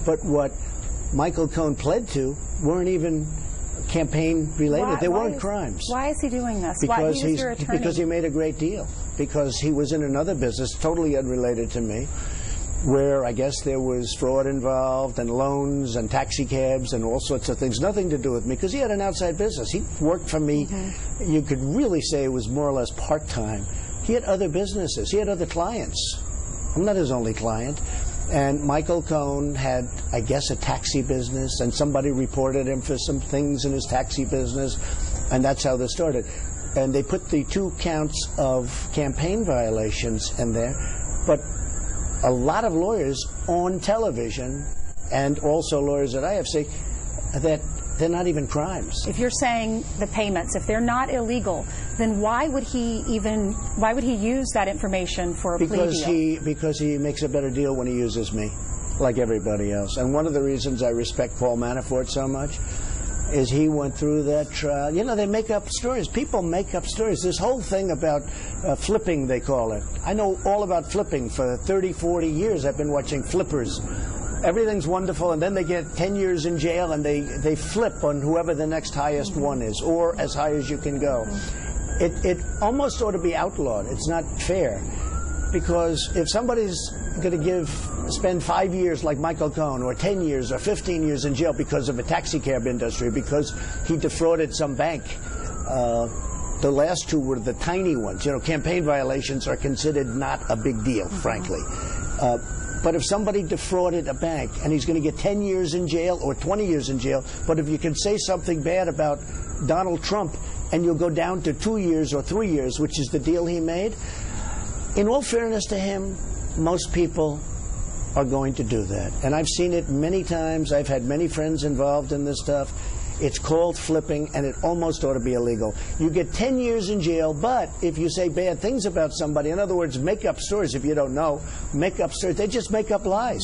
But what Michael Cohen pled to weren't even campaign related. They weren't crimes. Why is he doing this? Because Why, your attorney? Because he made a great deal. Because he was in another business, totally unrelated to me, where I guess there was fraud involved and loans and taxi cabs and all sorts of things. Nothing to do with me, because he had an outside business. He worked for me. You could really say it was more or less part-time. He had other businesses. He had other clients. I'm not his only client. And Michael Cohen had, I guess, a taxi business, and somebody reported him for some things in his taxi business, and that's how this started. And they put the 2 counts of campaign violations in there, but a lot of lawyers on television, and also lawyers that I have, say that they're not even crimes. If you're saying the payments, if they're not illegal, then why would he use that information for a plea deal? Because he makes a better deal when he uses me, like everybody else. And one of the reasons I respect Paul Manafort so much is he went through that trial. You know, they make up stories. People make up stories. This whole thing about flipping, they call it. I know all about flipping. For 30, 40 years I've been watching flippers. Everything's wonderful, and then they get 10 years in jail, and they flip on whoever the next highest one is, or as high as you can go. It almost ought to be outlawed. It's not fair, because if somebody's going to spend 5 years like Michael Cohen, or 10 years, or 15 years in jail because of a taxi cab industry, because he defrauded some bank, the last 2 were the tiny ones. You know, campaign violations are considered not a big deal, frankly. But if somebody defrauded a bank and he's going to get 10 years in jail or 20 years in jail, but if you can say something bad about Donald Trump and you'll go down to 2 years or 3 years, which is the deal he made, in all fairness to him, most people are going to do that. And I've seen it many times. I've had many friends involved in this stuff. It's called flipping, and it almost ought to be illegal. You get 10 years in jail, but if you say bad things about somebody, in other words, make up stories, if you don't know, make up stories, they just make up lies.